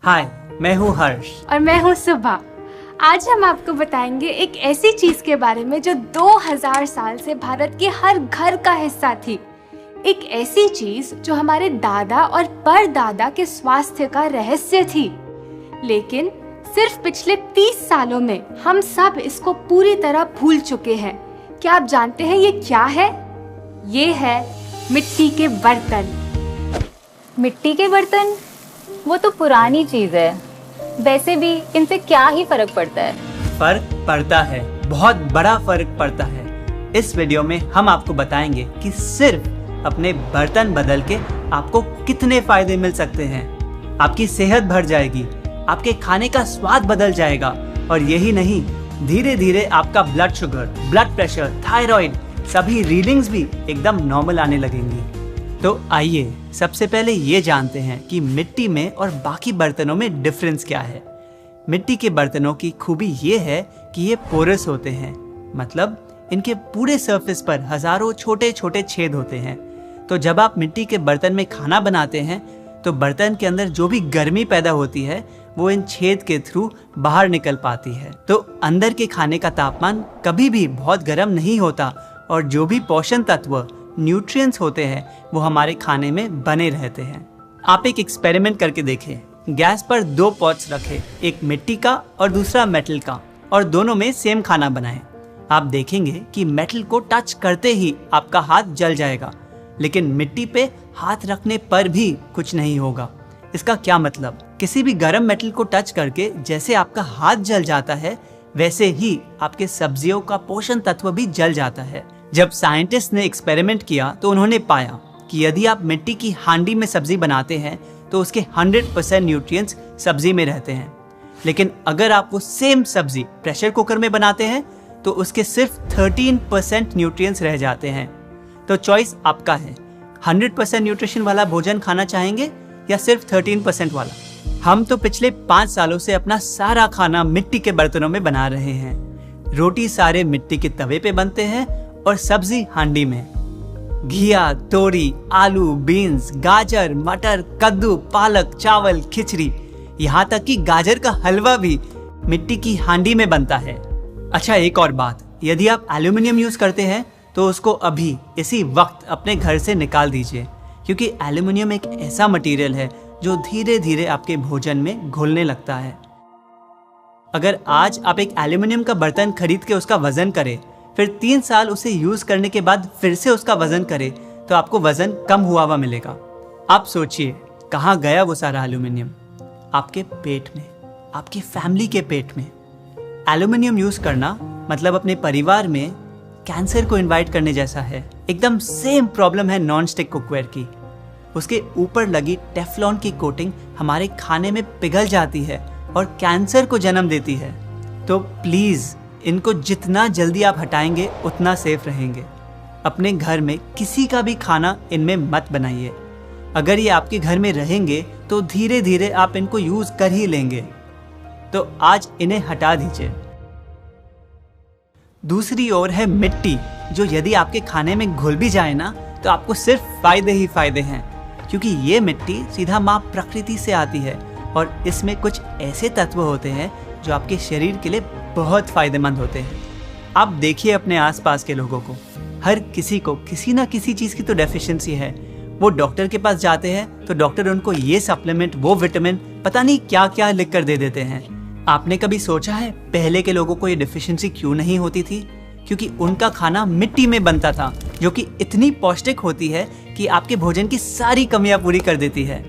हाय, मैं हूँ हर्ष। और मैं हूँ सुभा। आज हम आपको बताएंगे एक ऐसी चीज के बारे में जो 2000 साल से भारत के हर घर का हिस्सा थी। एक ऐसी चीज जो हमारे दादा और परदादा के स्वास्थ्य का रहस्य थी, लेकिन सिर्फ पिछले 30 सालों में हम सब इसको पूरी तरह भूल चुके हैं। क्या आप जानते हैं ये क्या है? ये है मिट्टी के बर्तन। मिट्टी के बर्तन? वो तो पुरानी चीज है। वैसे भी इनसे क्या ही फर्क पड़ता है? फर्क पड़ता है, बहुत बड़ा फर्क पड़ता है। इस वीडियो में हम आपको बताएंगे कि सिर्फ अपने बर्तन बदल के आपको कितने फायदे मिल सकते हैं। आपकी सेहत बढ़ जाएगी, आपके खाने का स्वाद बदल जाएगा और यही नहीं, धीरे धीरे आपका blood sugar, blood pressure, thyroid सभी रीडिंग्स भी एकदम नॉर्मल आने लगेंगी। तो आइए सबसे पहले ये जानते हैं कि मिट्टी में और बाकी बर्तनों में डिफरेंस क्या है। मिट्टी के बर्तनों की खूबी ये है कि ये पोरस होते हैं, मतलब इनके पूरे सरफेस पर हजारों छोटे छोटे छेद होते हैं। तो जब आप मिट्टी के बर्तन में खाना बनाते हैं तो बर्तन के अंदर जो भी गर्मी पैदा होती है वो इन छेद के थ्रू बाहर निकल पाती है। तो अंदर के खाने का तापमान कभी भी बहुत गर्म नहीं होता और जो भी पोषण तत्व, न्यूट्रिएंट्स होते हैं वो हमारे खाने में बने रहते हैं। आप एक एक्सपेरिमेंट करके देखें। गैस पर 2 पॉट्स रखें, एक मिट्टी का और दूसरा मेटल का, और दोनों में सेम खाना बनाएं। आप देखेंगे कि मेटल को टच करते ही आपका हाथ जल जाएगा, लेकिन मिट्टी पे हाथ रखने पर भी कुछ नहीं होगा। इसका क्या मतलब? किसी भी गर्म मेटल को टच करके जैसे आपका हाथ जल जाता है, वैसे ही आपके सब्जियों का पोषण तत्व भी जल जाता है। जब साइंटिस्ट ने एक्सपेरिमेंट किया तो उन्होंने पाया कि यदि आप मिट्टी की हांडी में सब्जी बनाते हैं तो उसके 100% न्यूट्रिएंट्स सब्जी में रहते हैं, लेकिन अगर आप वो सेम सब्जी प्रेशर कुकर में बनाते हैं तो उसके सिर्फ 13% न्यूट्रिएंट्स रह जाते हैं। तो चॉइस आपका है, 100% न्यूट्रिशन वाला भोजन खाना चाहेंगे या सिर्फ 13% वाला? हम तो पिछले 5 सालों से अपना सारा खाना मिट्टी के बर्तनों में बना रहे हैं। रोटी सारे मिट्टी के तवे पे बनते हैं और सब्जी हांडी में। घिया, तोरी, आलू, बीन्स, गाजर, मटर, कद्दू, पालक, चावल, खिचड़ी, यहाँ तक कि गाजर का हलवा भी मिट्टी की हांडी में बनता है। अच्छा, एक और बात, यदि आप एल्यूमिनियम यूज करते हैं तो उसको अभी इसी वक्त अपने घर से निकाल दीजिए, क्योंकि एल्यूमिनियम एक ऐसा मटेरियल है जो धीरे धीरे आपके भोजन में घुलने लगता है। अगर आज आप एक एल्यूमिनियम का बर्तन खरीद के उसका वजन करें, फिर 3 साल उसे यूज करने के बाद फिर से उसका वजन करें, तो आपको वजन कम हुआ हुआ मिलेगा। आप सोचिए कहाँ गया वो सारा एल्यूमिनियम? आपके पेट में, आपकी फैमिली के पेट में। एल्यूमिनियम यूज करना मतलब अपने परिवार में कैंसर को इनवाइट करने जैसा है। एकदम सेम प्रॉब्लम है नॉन स्टिक कुकवेयर की। उसके ऊपर लगी टेफ्लॉन की कोटिंग हमारे खाने में पिघल जाती है और कैंसर को जन्म देती है। तो प्लीज इनको जितना जल्दी आप हटाएंगे उतना सेफ रहेंगे। अपने घर में किसी का भी खाना इनमें मत बनाइए। अगर ये आपके घर में रहेंगे तो धीरे धीरे आप इनको यूज कर ही लेंगे। तो आज इन्हें हटा दीजिए। दूसरी ओर है मिट्टी, जो यदि आपके खाने में घुल भी जाए ना तो आपको सिर्फ फायदे ही फायदे हैं, क्योंकि ये मिट्टी सीधा माँ प्रकृति से आती है और इसमें कुछ ऐसे तत्व होते हैं जो आपके शरीर के लिए बहुत फायदेमंद होते हैं। आप देखिए अपने आसपास के लोगों को, हर किसी को किसी ना किसी चीज़ की तो डेफिशिएंसी है। वो डॉक्टर के पास जाते हैं तो डॉक्टर उनको ये सप्लीमेंट, वो विटामिन, पता नहीं क्या क्या लिख कर दे देते हैं। आपने कभी सोचा है पहले के लोगों को ये डेफिशिएंसी क्यों नहीं होती थी? क्योंकि उनका खाना मिट्टी में बनता था, जो कि इतनी पौष्टिक होती है कि आपके भोजन की सारी कमियां पूरी कर देती है।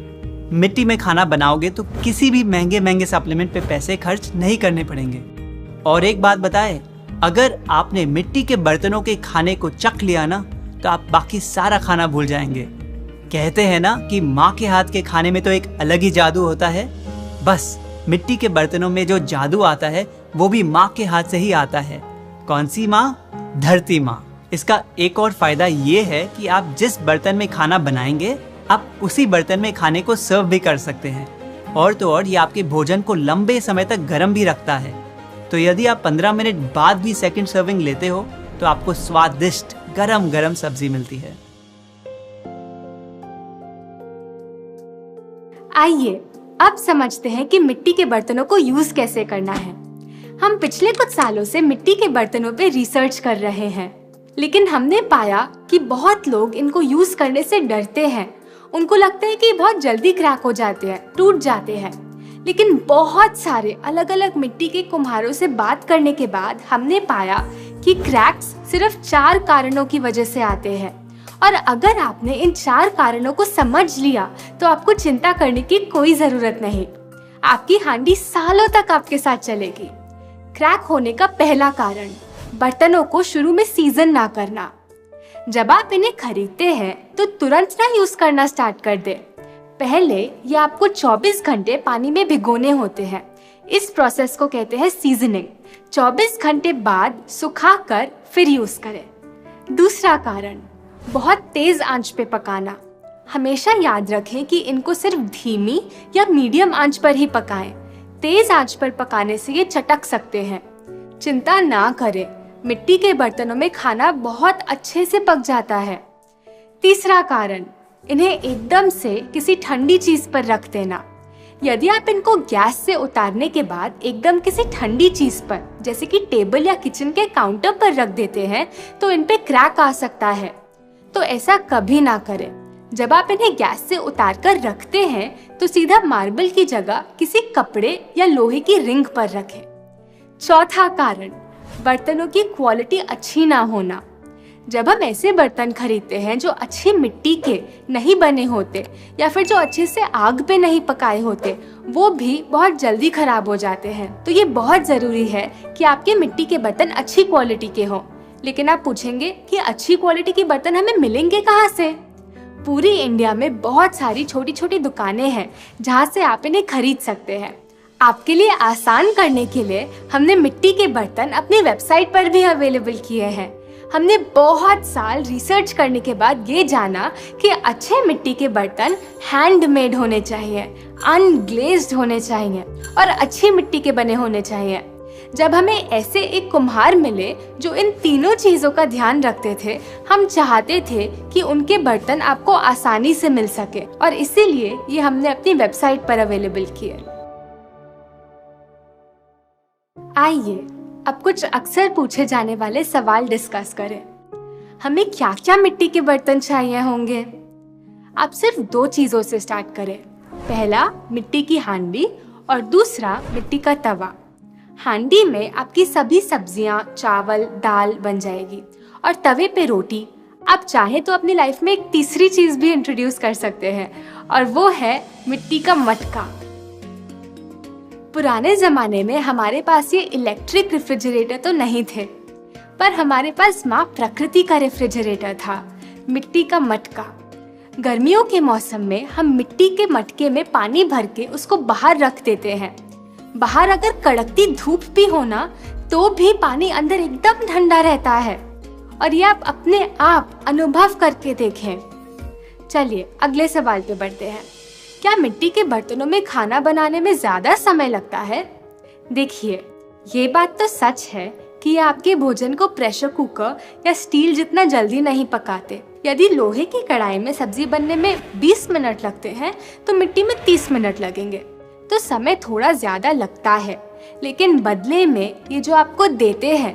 मिट्टी में खाना बनाओगे तो किसी भी महंगे महंगे सप्लीमेंट पे पैसे खर्च नहीं करने पड़ेंगे। और एक बात बताए, अगर आपने मिट्टी के बर्तनों के खाने को चख लिया ना तो आप बाकी सारा खाना भूल जाएंगे। कहते हैं ना कि माँ के हाथ के खाने में तो एक अलग ही जादू होता है। बस मिट्टी के बर्तनों में जो जादू आता है वो भी माँ के हाथ से ही आता है। कौन सी माँ? धरती माँ। इसका एक और फायदा ये है कि आप जिस बर्तन में खाना बनाएंगे आप उसी बर्तन में खाने को सर्व भी कर सकते हैं। और तो और ये आपके भोजन को लंबे समय तक गर्म भी रखता है। तो यदि आप 15 मिनट बाद भी सेकंड सर्विंग लेते हो तो आपको स्वादिष्ट गरम गरम सब्जी मिलती है। आइए अब समझते हैं कि मिट्टी के बर्तनों को यूज कैसे करना है। हम पिछले कुछ सालों से मिट्टी के बर्तनों पे रिसर्च कर रहे हैं, लेकिन हमने पाया कि बहुत लोग इनको यूज करने से डरते हैं। उनको लगता है कि बहुत जल्दी क्रैक हो जाते हैं, टूट जाते हैं। लेकिन बहुत सारे अलग अलग मिट्टी के कुम्हारों से बात करने के बाद हमने पाया कि क्रैक्स सिर्फ 4 कारणों की वजह से आते हैं। और अगर आपने इन 4 कारणों को समझ लिया तो आपको चिंता करने की कोई जरूरत नहीं। आपकी हांडी सालों तक आपके साथ चलेगी। क्रैक होने का पहला कारण, बर्तनों को शुरू में सीजन ना करना। जब आप इन्हें खरीदते हैं तो तुरंत ना यूज करना स्टार्ट कर दे। पहले ये आपको 24 घंटे पानी में भिगोने होते हैं। इस प्रोसेस को कहते हैं सीजनिंग। 24 घंटे बाद सुखाकर फिर यूज करें। दूसरा कारण, बहुत तेज आंच पे पकाना। हमेशा याद रखें कि इनको सिर्फ धीमी या मीडियम आंच पर ही पकाएं। तेज आंच पर पकाने से ये चटक सकते हैं। चिंता ना करें, मिट्टी के बर्तनों में खाना बहुत अच्छे से पक जाता है। तीसरा कारण, इन्हें एकदम से किसी ठंडी चीज पर रख देना। यदि आप इनको गैस से उतारने के बाद एकदम किसी ठंडी चीज पर, जैसे कि टेबल या किचन के काउंटर पर रख देते हैं तो इन पे क्रैक आ सकता है। तो ऐसा कभी ना करें। जब आप इन्हें गैस से उतार कर रखते हैं तो सीधा मार्बल की जगह किसी कपड़े या लोहे की रिंग पर रखें। चौथा कारण, बर्तनों की क्वालिटी अच्छी ना होना। जब हम ऐसे बर्तन खरीदते हैं जो अच्छी मिट्टी के नहीं बने होते या फिर जो अच्छे से आग पे नहीं पकाए होते, वो भी बहुत जल्दी खराब हो जाते हैं। तो ये बहुत जरूरी है कि आपके मिट्टी के बर्तन अच्छी क्वालिटी के हों। लेकिन आप पूछेंगे कि अच्छी क्वालिटी के बर्तन हमें मिलेंगे कहाँ से? पूरी इंडिया में बहुत सारी छोटी छोटी दुकानें हैं जहाँ से आप इन्हें खरीद सकते हैं। आपके लिए आसान करने के लिए हमने मिट्टी के बर्तन अपनी वेबसाइट पर भी अवेलेबल किए हैं। हमने बहुत साल रिसर्च करने के बाद ये जाना कि अच्छे मिट्टी के बर्तन हैंडमेड होने चाहिए, अनग्लेज्ड होने चाहिए और अच्छी मिट्टी के बने होने चाहिए। जब हमें ऐसे एक कुम्हार मिले जो इन तीनों चीजों का ध्यान रखते थे, हम चाहते थे कि उनके बर्तन आपको आसानी से मिल सके और इसीलिए ये हमने अपनी वेबसाइट पर अवेलेबल किए। आइए अब कुछ अक्सर पूछे जाने वाले सवाल डिस्कस करें। हमें क्या क्या मिट्टी के बर्तन चाहिए होंगे? आप सिर्फ 2 चीजों से स्टार्ट करें। पहला, मिट्टी की हांडी और दूसरा, मिट्टी का तवा। हांडी में आपकी सभी सब्जियां, चावल, दाल बन जाएगी और तवे पे रोटी। आप चाहें तो अपनी लाइफ में एक तीसरी चीज भी इंट्रोड्यूस कर सकते हैं और वो है मिट्टी का मटका। पुराने जमाने में हमारे पास ये इलेक्ट्रिक रेफ्रिजरेटर तो नहीं थे, पर हमारे पास माँ प्रकृति का रेफ्रिजरेटर था, मिट्टी का मटका। गर्मियों के मौसम में हम मिट्टी के मटके में पानी भर के उसको बाहर रख देते हैं। बाहर अगर कड़कती धूप भी हो ना तो भी पानी अंदर एकदम ठंडा रहता है और ये आप अपने आप अनुभव करके देखें। चलिए अगले सवाल पे बढ़ते हैं। क्या मिट्टी के बर्तनों में खाना बनाने में ज्यादा समय लगता है? देखिए, ये बात तो सच है कि ये आपके भोजन को प्रेशर कुकर या स्टील जितना जल्दी नहीं पकाते। यदि लोहे की कढ़ाई में सब्जी बनने में 20 मिनट लगते हैं तो मिट्टी में 30 मिनट लगेंगे। तो समय थोड़ा ज्यादा लगता है, लेकिन बदले में ये जो आपको देते हैं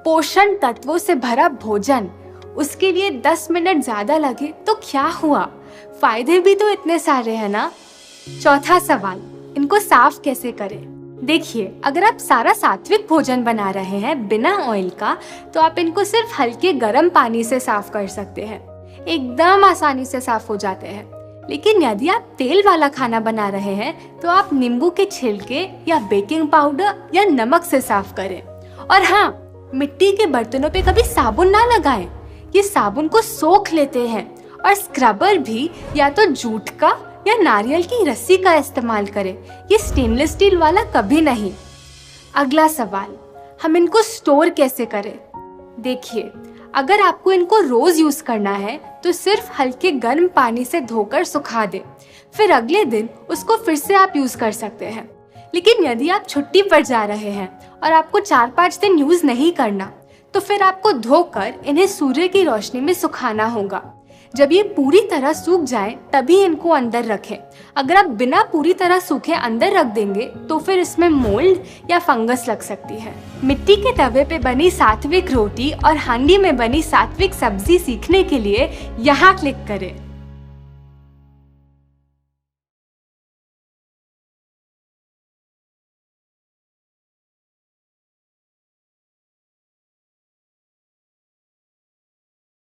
पोषण तत्वों से भरा भोजन, उसके लिए 10 मिनट ज्यादा लगे तो क्या हुआ, फायदे भी तो इतने सारे हैं ना। चौथा सवाल, इनको साफ कैसे करें? देखिए, अगर आप सारा सात्विक भोजन बना रहे हैं बिना ऑयल का, तो आप इनको सिर्फ हल्के गर्म पानी से साफ कर सकते हैं, एकदम आसानी से साफ हो जाते हैं। लेकिन यदि आप तेल वाला खाना बना रहे हैं तो आप नींबू के छिलके या बेकिंग पाउडर या नमक से साफ करें। और हाँ, मिट्टी के बर्तनों पे कभी साबुन ना लगाएं, ये साबुन को सोख लेते हैं। और स्क्रबर भी या तो जूट का या नारियल की रस्सी का इस्तेमाल करें, ये स्टेनलेस स्टील वाला कभी नहीं। अगला सवाल, हम इनको स्टोर कैसे करें? देखिए, अगर आपको इनको रोज यूज करना है तो सिर्फ हल्के गर्म पानी से धोकर सुखा दें, फिर अगले दिन उसको फिर से आप यूज कर सकते हैं। लेकिन यदि आप छुट्टी पर जा रहे हैं और आपको 4-5 दिन यूज नहीं करना, तो फिर आपको धोकर इन्हें सूर्य की रोशनी में सुखाना होगा। जब ये पूरी तरह सूख जाए तभी इनको अंदर रखें। अगर आप बिना पूरी तरह सूखे अंदर रख देंगे तो फिर इसमें मोल्ड या फंगस लग सकती है। मिट्टी के तवे पे बनी सात्विक रोटी और हांडी में बनी सात्विक सब्जी सीखने के लिए यहाँ क्लिक करें।